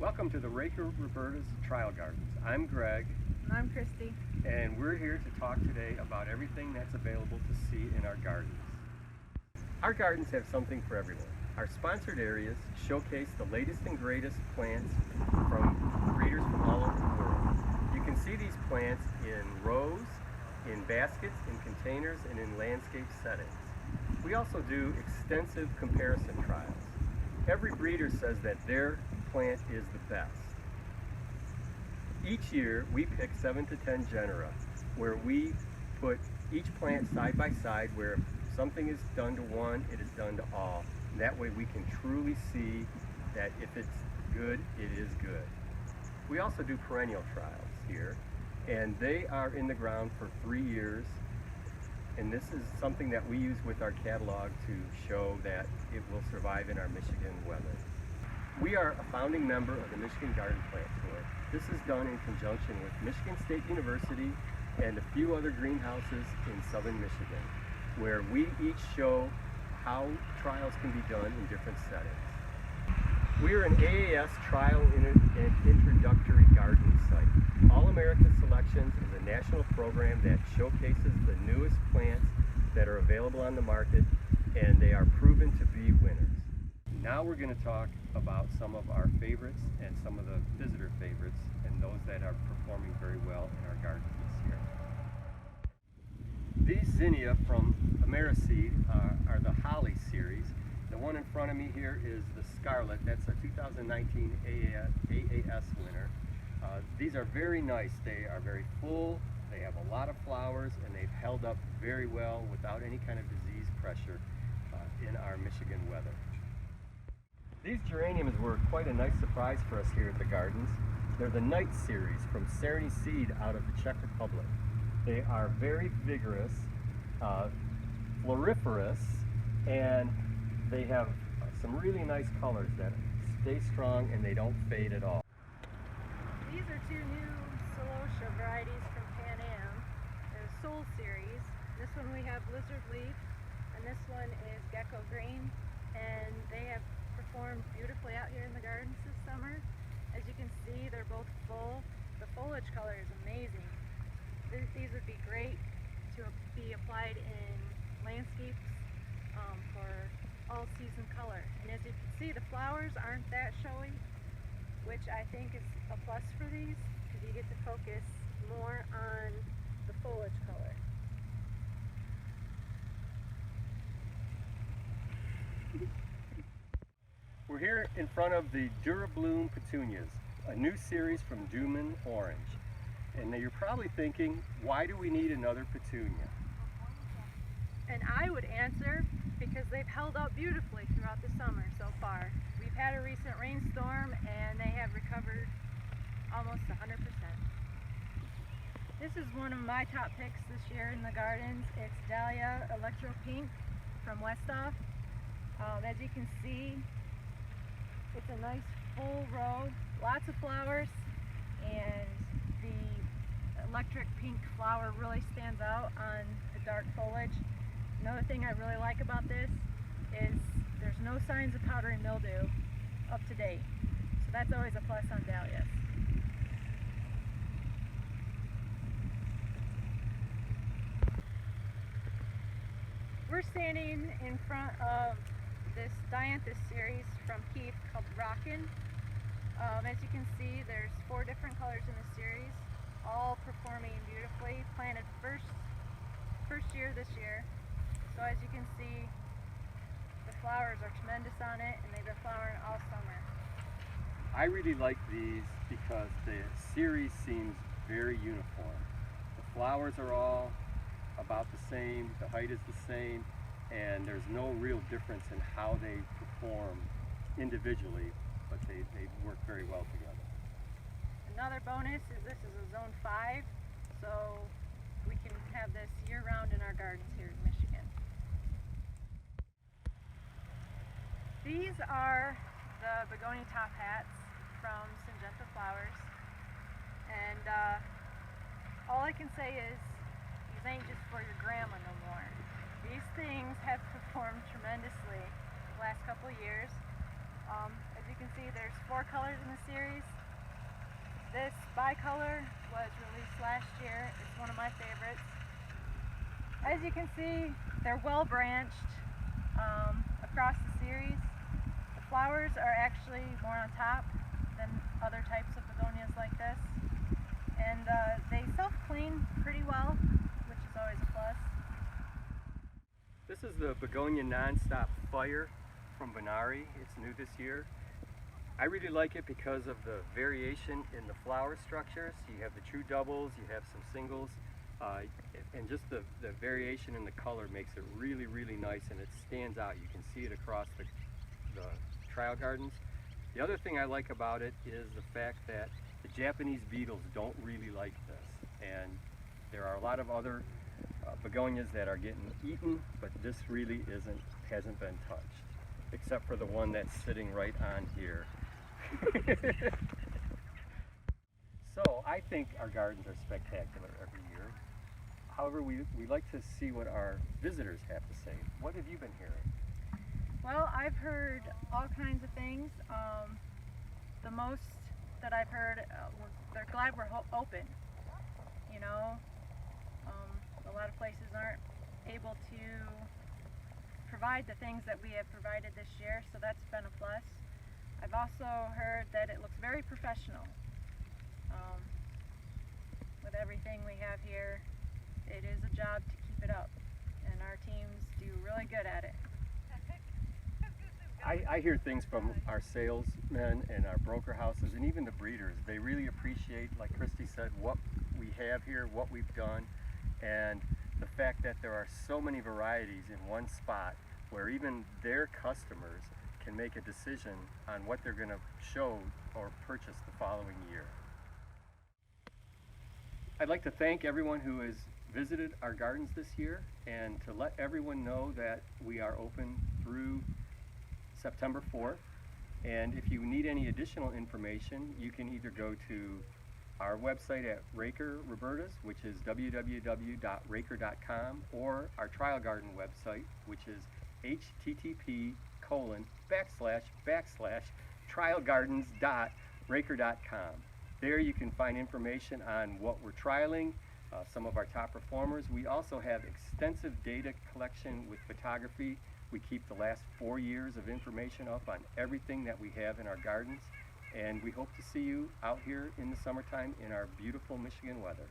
Welcome to the Raker-Roberta's Trial Gardens. I'm Greg. And I'm Kristi. And we're here to talk today about everything that's available to see in our gardens. Our gardens have something for everyone. Our sponsored areas showcase the latest and greatest plants from breeders from all over the world. You can see these plants in rows, in baskets, in containers, and in landscape settings. We also do extensive comparison trials. Every breeder says that their plant is the best. Each year we pick 7 to 10 genera where we put each plant side by side, where if something is done to one, it is done to all. And that way we can truly see that if it's good, it is good. We also do perennial trials here, and they are in the ground for 3 years. And this is something that we use with our catalog to show that it will survive in our Michigan weather. We are a founding member of the Michigan Garden Plant Tour. This is done in conjunction with Michigan State University and a few other greenhouses in southern Michigan, where we each show how trials can be done in different settings. We are an AAS trial and introductory garden site. All America Selections is a national program that showcases the newest plants that are available on the market, and they are proven to be winners. Now we're going to talk about some of our favorites and some of the visitor favorites, and those that are performing very well in our gardens this year. These zinnia from Ameriseed are the Holly series. The one in front of me here is the Scarlet. That's a 2019 AAS winner. These are very nice. They are very full, they have a lot of flowers, and they've held up very well without any kind of disease pressure in our Michigan weather. These geraniums were quite a nice surprise for us here at the gardens. They're the Night series from Cerny Seed out of the Czech Republic. They are very vigorous, floriferous, and they have some really nice colors that stay strong and they don't fade at all. These are two new Celosia varieties from Pan Am. They're the Soul series. This one we have Lizard Leaf, and this one is Gecko Green, and they have performed beautifully out here in the gardens this summer. As you can see, they're both full. The foliage color is amazing. These would be great to be applied in landscapes for all season color. And as you can see, the flowers aren't that showy, which I think is a plus for these, because you get to focus more on the foliage color. We're here in front of the Durabloom petunias, a new series from Duman Orange. And now you're probably thinking, why do we need another petunia? And I would answer, because they've held up beautifully throughout the summer so far. We've had a recent rainstorm and they have recovered almost 100%. This is one of my top picks this year in the gardens. It's Dahlia Electro Pink from Westhoff. As you can see, it's a nice full row, lots of flowers, and the electric pink flower really stands out on the dark foliage. Another thing I really like about this is there's no signs of powdery mildew up to date, so that's always a plus on dahlias. We're standing in front of this dianthus series from Keith called Rockin'. As you can see, there's 4 different colors in this series, all performing beautifully. Planted first year this year. So as you can see, the flowers are tremendous on it, and they've been flowering all summer. I really like these because the series seems very uniform. The flowers are all about the same, the height is the same, and there's no real difference in how they perform individually, but they work very well together. Another bonus is this is a zone 5, so we can have this year-round in our gardens here in Michigan. These are the Begonia top hats from Syngenta Flowers, and all I can say is these ain't just for your grandma no more. These things have performed tremendously the last couple of years. As you can see, there's 4 colors in the series. This bicolor was released last year. It's one of my favorites. As you can see, they're well branched across the series. The flowers are actually more on top than other types of begonias like this. And they self-clean pretty well, which is always a plus. This is the Begonia Non-Stop Fire from Benari. It's new this year. I really like it because of the variation in the flower structures. You have the true doubles, you have some singles, and just the variation in the color makes it really, really nice, and it stands out. You can see it across the trial gardens. The other thing I like about it is the fact that the Japanese beetles don't really like this, and there are a lot of other begonias that are getting eaten, but this really hasn't been touched, except for the one that's sitting right on here. So I think our gardens are spectacular every year. However, we like to see what our visitors have to say. What have you been hearing? Well, I've heard all kinds of things. The most that I've heard, they're glad we're open. You know, a lot of places aren't able to provide the things that we have provided this year, so that's been a plus. I've also heard that it looks very professional. With everything we have here, it is a job to keep it up, and our teams do really good at it. I hear things from our salesmen and our broker houses and even the breeders. They really appreciate, like Kristi said, what we have here, what we've done, and the fact that there are so many varieties in one spot where even their customers can make a decision on what they're going to show or purchase the following year. I'd like to thank everyone who has visited our gardens this year, and to let everyone know that we are open through September 4th. And if you need any additional information, you can either go to our website at Raker-Roberta's, which is www.raker.com, or our trial garden website, which is http://trialgardens.raker.com. There you can find information on what we're trialing, some of our top performers. We also have extensive data collection with photography. We keep the last 4 years of information up on everything that we have in our gardens, and we hope to see you out here in the summertime in our beautiful Michigan weather.